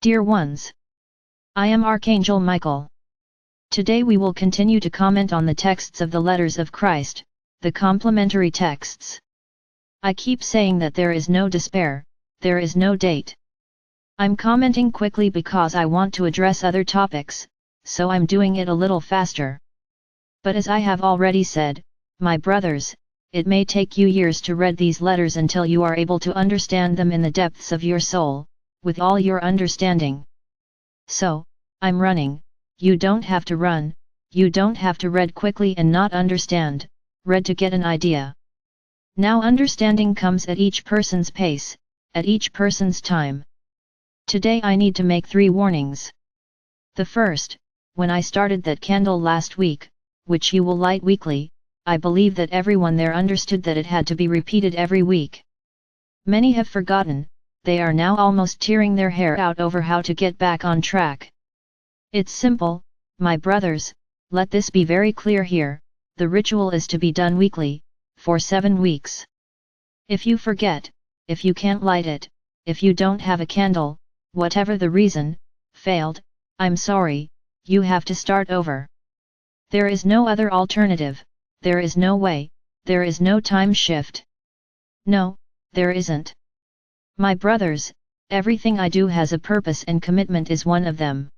Dear ones, I am Archangel Michael. Today we will continue to comment on the texts of the letters of Christ, the complementary texts. I keep saying that there is no despair, there is no date. I'm commenting quickly because I want to address other topics, so I'm doing it a little faster. But as I have already said, my brothers, it may take you years to read these letters until you are able to understand them in the depths of your soul, with all your understanding. So, I'm running, you don't have to run, you don't have to read quickly and not understand, read to get an idea. Now understanding comes at each person's pace, at each person's time. Today I need to make 3 warnings. The first, when I started that candle last week, which you will light weekly, I believe that everyone there understood that it had to be repeated every week. Many have forgotten, they are now almost tearing their hair out over how to get back on track. It's simple, my brothers, let this be very clear here, the ritual is to be done weekly, for 7 weeks. If you forget, if you can't light it, if you don't have a candle, whatever the reason, failed, I'm sorry, you have to start over. There is no other alternative, there is no way, there is no time shift. No, there isn't. My brothers, everything I do has a purpose and commitment is one of them.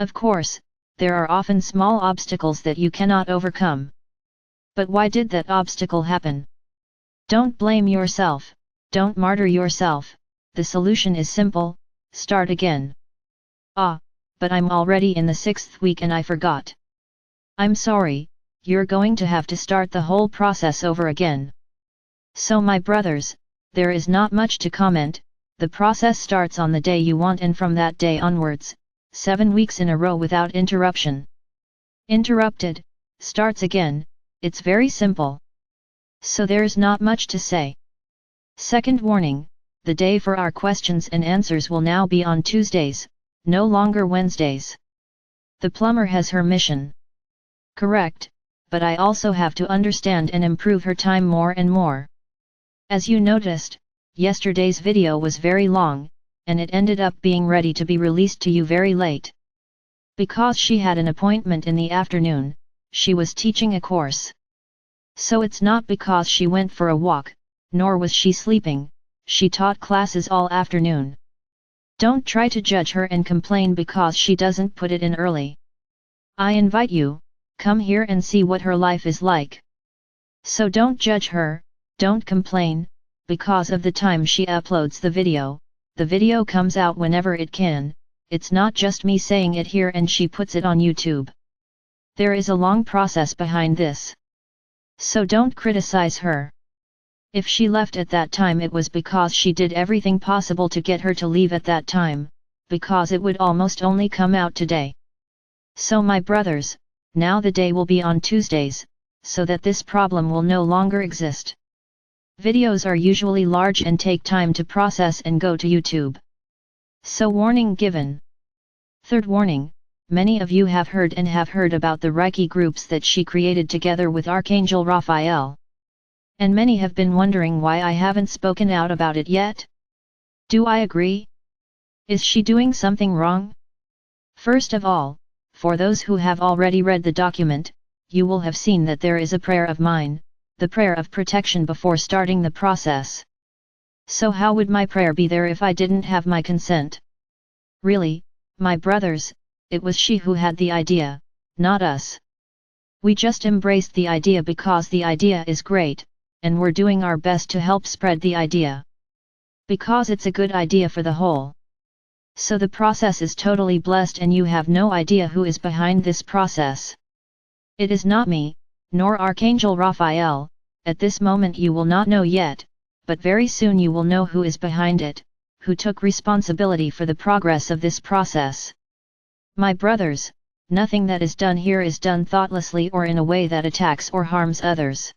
Of course, there are often small obstacles that you cannot overcome. But why did that obstacle happen? Don't blame yourself, don't martyr yourself, the solution is simple, start again. Ah, but I'm already in the 6th week and I forgot. I'm sorry, you're going to have to start the whole process over again. So my brothers, there is not much to comment, the process starts on the day you want and from that day onwards, 7 weeks in a row without interruption. Interrupted, starts again, it's very simple. So there's not much to say. Second warning, the day for our questions and answers will now be on Tuesdays, no longer Wednesdays. The plumber has her mission. Correct, but I also have to understand and improve her time more and more. As you noticed, yesterday's video was very long, and it ended up being ready to be released to you very late. Because she had an appointment in the afternoon, she was teaching a course. So it's not because she went for a walk, nor was she sleeping, she taught classes all afternoon. Don't try to judge her and complain because she doesn't put it in early. I invite you, come here and see what her life is like. So don't judge her, don't complain, because of the time she uploads the video comes out whenever it can, it's not just me saying it here and she puts it on YouTube. There is a long process behind this. So don't criticize her. If she left at that time it was because she did everything possible to get her to leave at that time, because it would almost only come out today. So my brothers, now the day will be on Tuesdays, so that this problem will no longer exist. Videos are usually large and take time to process and go to YouTube. So warning given. Third warning, many of you have heard about the reiki groups that she created together with Archangel Raphael. And many have been wondering why I haven't spoken out about it yet. Do I agree? Is she doing something wrong? First of all, for those who have already read the document, you will have seen that there is a prayer of mine, the prayer of protection before starting the process. So how would my prayer be there if I didn't have my consent? Really, my brothers, it was she who had the idea, not us. We just embraced the idea because the idea is great, and we're doing our best to help spread the idea. Because it's a good idea for the whole. So the process is totally blessed and you have no idea who is behind this process. It is not me, nor Archangel Raphael, at this moment you will not know yet, but very soon you will know who is behind it, who took responsibility for the progress of this process. My brothers, nothing that is done here is done thoughtlessly or in a way that attacks or harms others.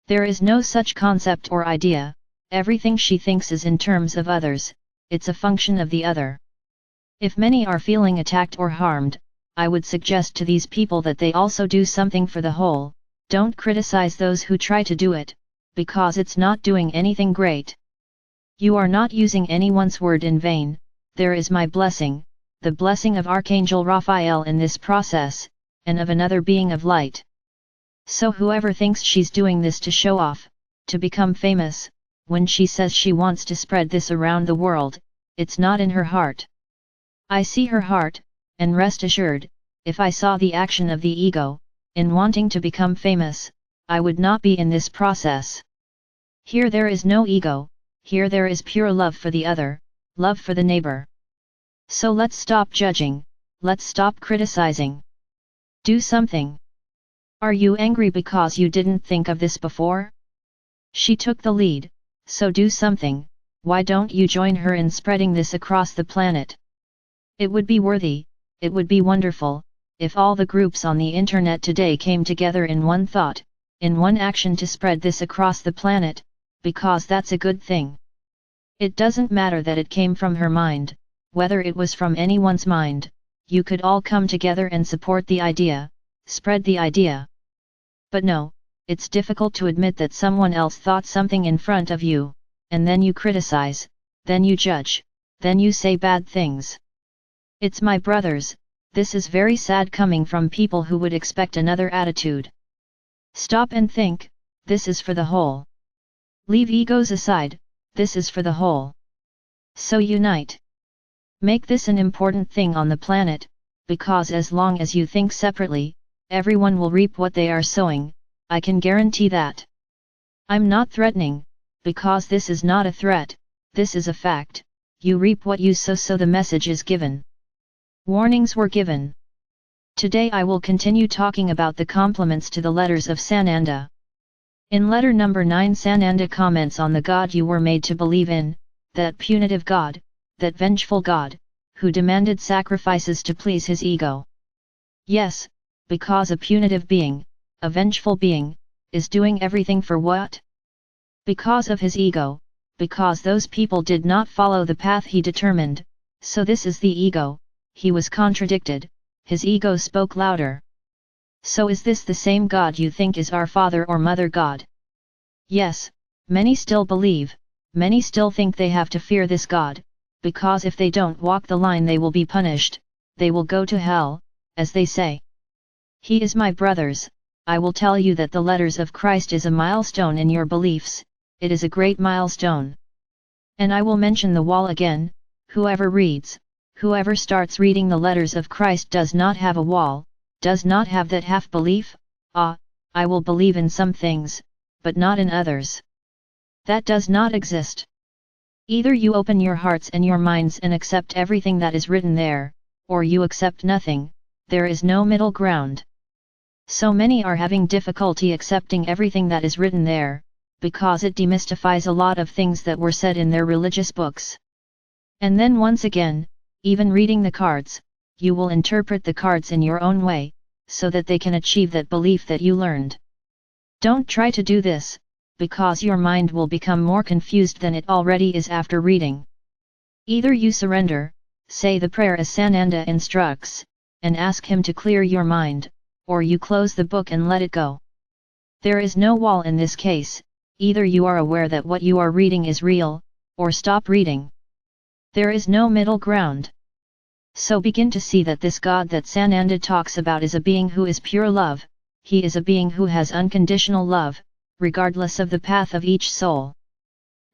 There is no such concept or idea, everything she thinks is in terms of others, it's a function of the other. If many are feeling attacked or harmed, I would suggest to these people that they also do something for the whole, don't criticize those who try to do it, because it's not doing anything great. You are not using anyone's word in vain, there is my blessing, the blessing of Archangel Raphael in this process, and of another being of light. So whoever thinks she's doing this to show off, to become famous, when she says she wants to spread this around the world, it's not in her heart. I see her heart, and rest assured, if I saw the action of the ego, in wanting to become famous, I would not be in this process. Here there is no ego, here there is pure love for the other, love for the neighbor. So let's stop judging, let's stop criticizing. Do something. Are you angry because you didn't think of this before? She took the lead, so do something. Why don't you join her in spreading this across the planet? It would be worthy, it would be wonderful, if all the groups on the internet today came together in one thought, in one action to spread this across the planet, because that's a good thing. It doesn't matter that it came from her mind, whether it was from anyone's mind, you could all come together and support the idea, spread the idea. But no, it's difficult to admit that someone else thought something in front of you, and then you criticize, then you judge, then you say bad things. It's my brothers, this is very sad coming from people who would expect another attitude. Stop and think, this is for the whole. Leave egos aside, this is for the whole. So unite. Make this an important thing on the planet, because as long as you think separately, everyone will reap what they are sowing, I can guarantee that. I'm not threatening, because this is not a threat, this is a fact, you reap what you sow, so the message is given. Warnings were given. Today I will continue talking about the compliments to the letters of Sananda. In letter number 9, Sananda comments on the God you were made to believe in, that punitive God, that vengeful God, who demanded sacrifices to please his ego. Yes, because a punitive being, a vengeful being, is doing everything for what? Because of his ego, because those people did not follow the path he determined, so this is the ego, he was contradicted, his ego spoke louder. So is this the same God you think is our Father or Mother God? Yes, many still believe, many still think they have to fear this God, because if they don't walk the line they will be punished, they will go to hell, as they say. He is my brothers, I will tell you that the letters of Christ is a milestone in your beliefs, it is a great milestone. And I will mention the wall again, whoever reads, whoever starts reading the letters of Christ does not have a wall, does not have that half belief, I will believe in some things, but not in others. That does not exist. Either you open your hearts and your minds and accept everything that is written there, or you accept nothing, there is no middle ground. So many are having difficulty accepting everything that is written there, because it demystifies a lot of things that were said in their religious books. And then once again, even reading the cards, you will interpret the cards in your own way, so that they can achieve that belief that you learned. Don't try to do this, because your mind will become more confused than it already is after reading. Either you surrender, say the prayer as Sananda instructs, and ask him to clear your mind, or you close the book and let it go. There is no wall in this case, either you are aware that what you are reading is real, or stop reading. There is no middle ground. So begin to see that this God that Sananda talks about is a being who is pure love, he is a being who has unconditional love, regardless of the path of each soul.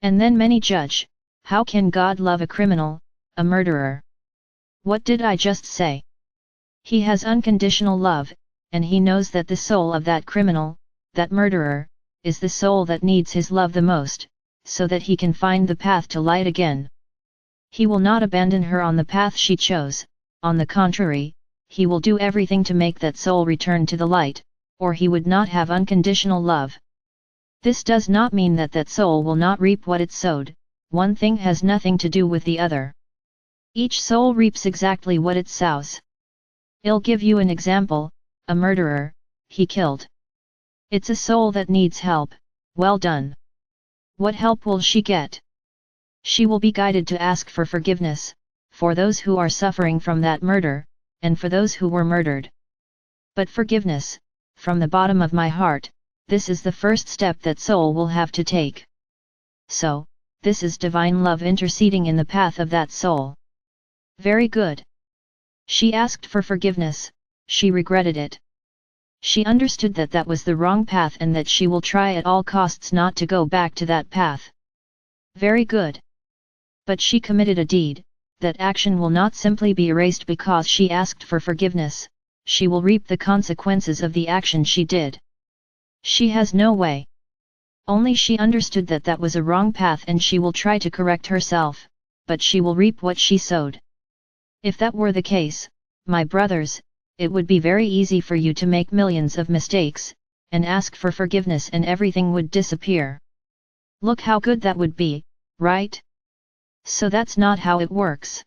And then many judge, how can God love a criminal, a murderer? What did I just say? He has unconditional love, and he knows that the soul of that criminal, that murderer, is the soul that needs his love the most, so that he can find the path to light again. He will not abandon her on the path she chose, on the contrary, he will do everything to make that soul return to the light, or he would not have unconditional love. This does not mean that that soul will not reap what it sowed, one thing has nothing to do with the other. Each soul reaps exactly what it sows. I'll give you an example, a murderer, he killed. It's a soul that needs help, well done. What help will she get? She will be guided to ask for forgiveness, for those who are suffering from that murder, and for those who were murdered. But forgiveness, from the bottom of my heart, this is the first step that soul will have to take. So, this is divine love interceding in the path of that soul. Very good. She asked for forgiveness, she regretted it. She understood that that was the wrong path and that she will try at all costs not to go back to that path. Very good. But she committed a deed, that action will not simply be erased because she asked for forgiveness, she will reap the consequences of the action she did. She has no way. Only she understood that that was a wrong path and she will try to correct herself, but she will reap what she sowed. If that were the case, my brothers, it would be very easy for you to make millions of mistakes, and ask for forgiveness and everything would disappear. Look how good that would be, right? So that's not how it works.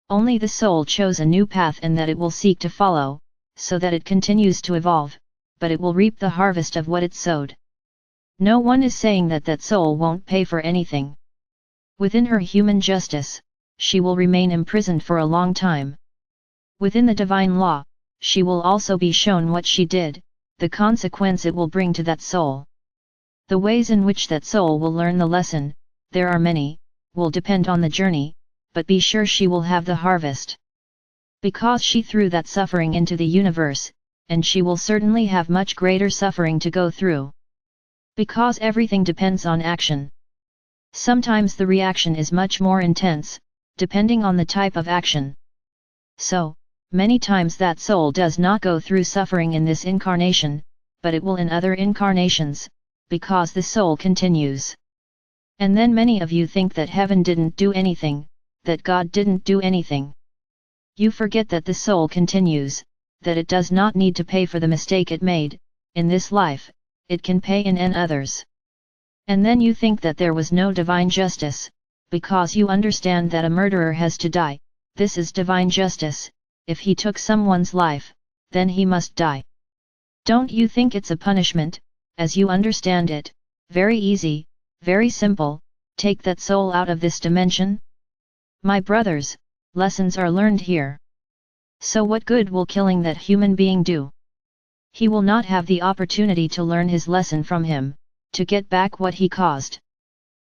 Only the soul chose a new path and that it will seek to follow, so that it continues to evolve, but it will reap the harvest of what it sowed. No one is saying that that soul won't pay for anything. Within her human justice, she will remain imprisoned for a long time. Within the divine law, she will also be shown what she did, the consequence it will bring to that soul. The ways in which that soul will learn the lesson, there are many, will depend on the journey, but be sure she will have the harvest. Because she threw that suffering into the universe, and she will certainly have much greater suffering to go through. Because everything depends on action. Sometimes the reaction is much more intense, depending on the type of action. So, many times that soul does not go through suffering in this incarnation, but it will in other incarnations, because the soul continues. And then many of you think that heaven didn't do anything, that God didn't do anything. You forget that the soul continues, that it does not need to pay for the mistake it made, in this life, it can pay in others. And then you think that there was no divine justice, because you understand that a murderer has to die, this is divine justice. If he took someone's life, then he must die. Don't you think it's a punishment, as you understand it, very easy, very simple, take that soul out of this dimension? My brothers, lessons are learned here. So what good will killing that human being do? He will not have the opportunity to learn his lesson from him, to get back what he caused.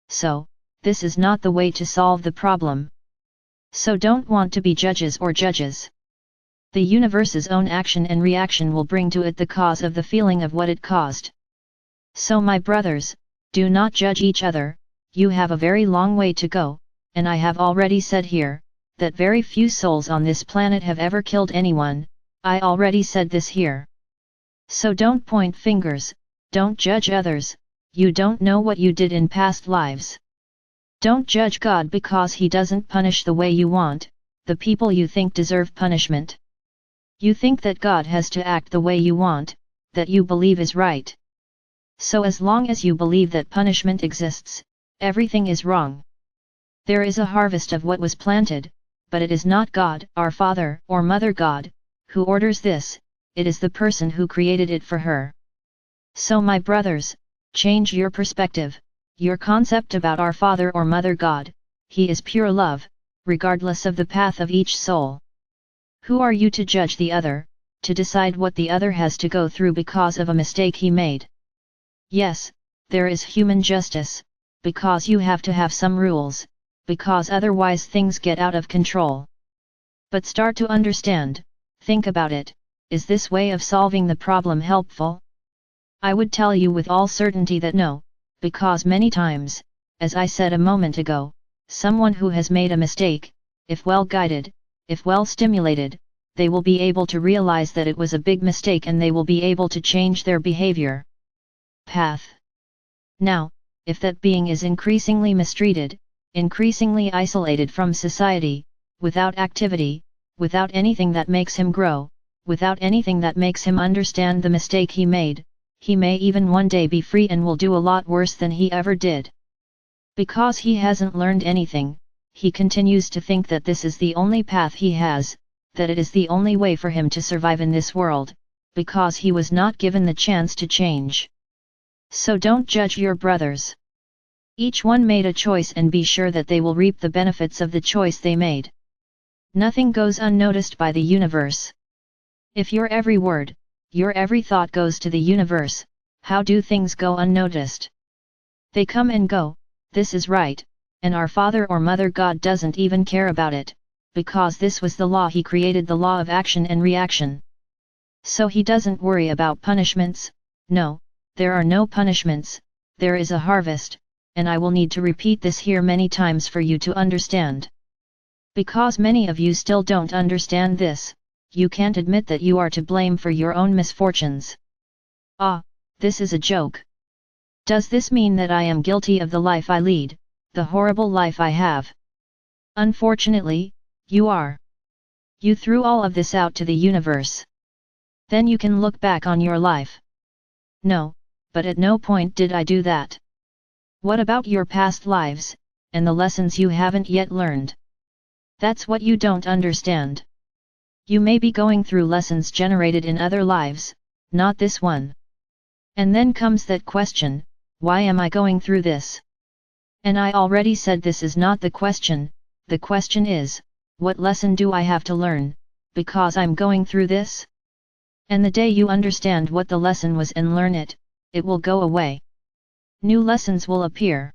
So, this is not the way to solve the problem. So don't want to be judges or judges. The universe's own action and reaction will bring to it the cause of the feeling of what it caused. So my brothers, do not judge each other, you have a very long way to go, and I have already said here, that very few souls on this planet have ever killed anyone, I already said this here. So don't point fingers, don't judge others, you don't know what you did in past lives. Don't judge God because He doesn't punish the way you want, the people you think deserve punishment. You think that God has to act the way you want, that you believe is right. So as long as you believe that punishment exists, everything is wrong. There is a harvest of what was planted, but it is not God, our Father or Mother God, who orders this, it is the person who created it for her. So my brothers, change your perspective, your concept about our Father or Mother God, He is pure love, regardless of the path of each soul. Who are you to judge the other, to decide what the other has to go through because of a mistake he made? Yes, there is human justice, because you have to have some rules, because otherwise things get out of control. But start to understand, think about it, is this way of solving the problem helpful? I would tell you with all certainty that no, because many times, as I said a moment ago, someone who has made a mistake, if well guided, if well stimulated, they will be able to realize that it was a big mistake and they will be able to change their behavior path. Now, if that being is increasingly mistreated, increasingly isolated from society, without activity, without anything that makes him grow, without anything that makes him understand the mistake he made, he may even one day be free and will do a lot worse than he ever did. Because he hasn't learned anything, he continues to think that this is the only path he has, that it is the only way for him to survive in this world, because he was not given the chance to change. So don't judge your brothers. Each one made a choice and be sure that they will reap the benefits of the choice they made. Nothing goes unnoticed by the universe. If your every word, your every thought goes to the universe, how do things go unnoticed? They come and go, this is right, and our Father or Mother God doesn't even care about it, because this was the law. He created the law of action and reaction. So he doesn't worry about punishments. No, there are no punishments, there is a harvest, and I will need to repeat this here many times for you to understand. Because many of you still don't understand this, you can't admit that you are to blame for your own misfortunes. Ah, this is a joke. Does this mean that I am guilty of the life I lead, the horrible life I have? Unfortunately, you are. You threw all of this out to the universe. Then you can look back on your life. No, but at no point did I do that. What about your past lives, and the lessons you haven't yet learned? That's what you don't understand. You may be going through lessons generated in other lives, not this one. And then comes that question, why am I going through this? And I already said this is not the question is, what lesson do I have to learn, because I'm going through this? And the day you understand what the lesson was and learn it, it will go away. New lessons will appear.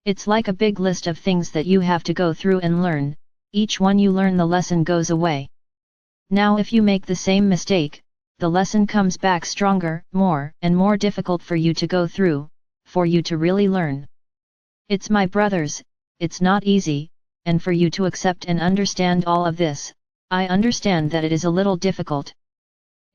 It's like a big list of things that you have to go through and learn, each one you learn the lesson goes away. Now if you make the same mistake, the lesson comes back stronger, more and more difficult for you to go through, for you to really learn. It's my brothers, it's not easy, and for you to accept and understand all of this, I understand that it is a little difficult.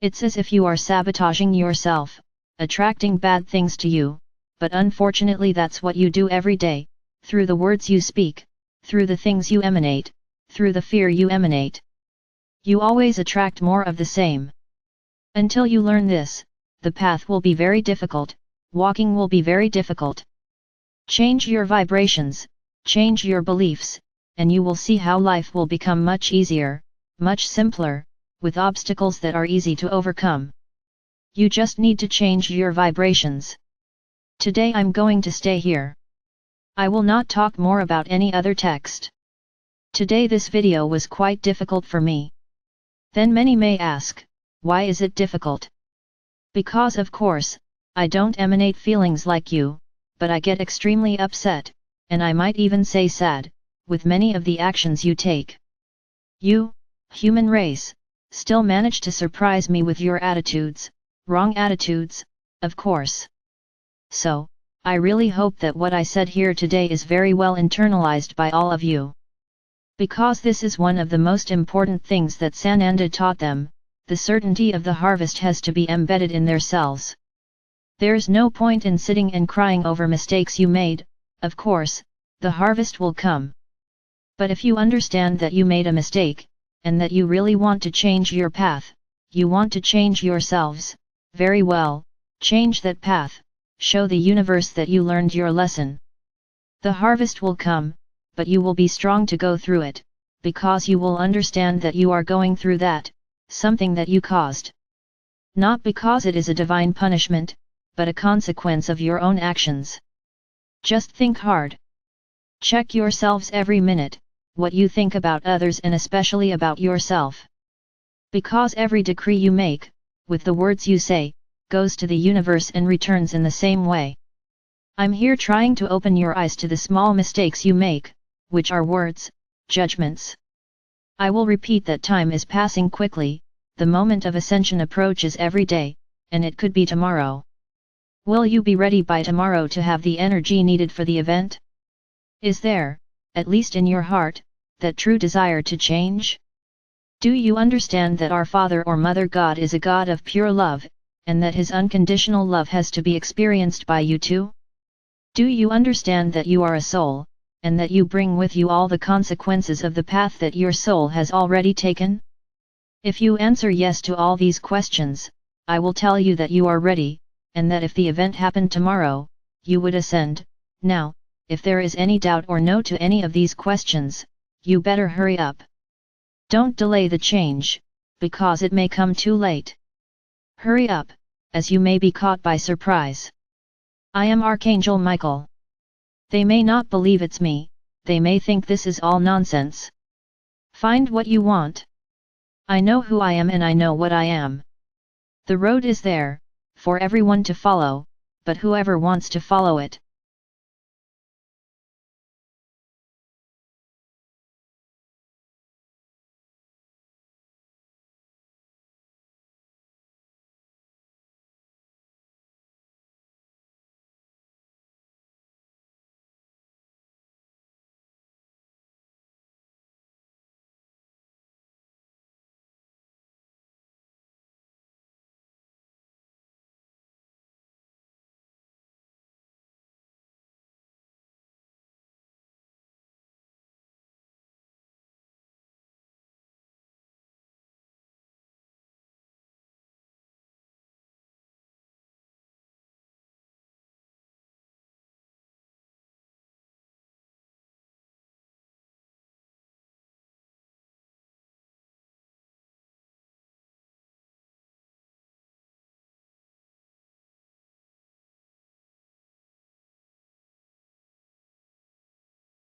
It's as if you are sabotaging yourself, attracting bad things to you, but unfortunately that's what you do every day, through the words you speak, through the things you emanate, through the fear you emanate. You always attract more of the same. Until you learn this, the path will be very difficult, walking will be very difficult. Change your vibrations, change your beliefs, and you will see how life will become much easier, much simpler, with obstacles that are easy to overcome. You just need to change your vibrations. Today I'm going to stay here. I will not talk more about any other text. Today this video was quite difficult for me. Then many may ask, why is it difficult? Because of course, I don't emanate feelings like you, but I get extremely upset, and I might even say sad, with many of the actions you take. You, human race, still manage to surprise me with your attitudes, wrong attitudes, of course. So, I really hope that what I said here today is very well internalized by all of you. Because this is one of the most important things that Sananda taught them, the certainty of the harvest has to be embedded in their cells. There's no point in sitting and crying over mistakes you made, of course, the harvest will come. But if you understand that you made a mistake, and that you really want to change your path, you want to change yourselves, very well, change that path, show the universe that you learned your lesson. The harvest will come, but you will be strong to go through it, because you will understand that you are going through that, something that you caused. Not because it is a divine punishment, but a consequence of your own actions. Just think hard. Check yourselves every minute, what you think about others and especially about yourself. Because every decree you make, with the words you say, goes to the universe and returns in the same way. I'm here trying to open your eyes to the small mistakes you make, which are words, judgments. I will repeat that time is passing quickly, the moment of ascension approaches every day, and it could be tomorrow. Will you be ready by tomorrow to have the energy needed for the event? Is there, at least in your heart, that true desire to change? Do you understand that our Father or Mother God is a God of pure love, and that His unconditional love has to be experienced by you too? Do you understand that you are a soul, and that you bring with you all the consequences of the path that your soul has already taken? If you answer yes to all these questions, I will tell you that you are ready, and that if the event happened tomorrow, you would ascend. Now, if there is any doubt or no to any of these questions, you better hurry up. Don't delay the change, because it may come too late. Hurry up, as you may be caught by surprise. I am Archangel Michael. They may not believe it's me, they may think this is all nonsense. Find what you want. I know who I am and I know what I am. The road is there, for everyone to follow, but whoever wants to follow it.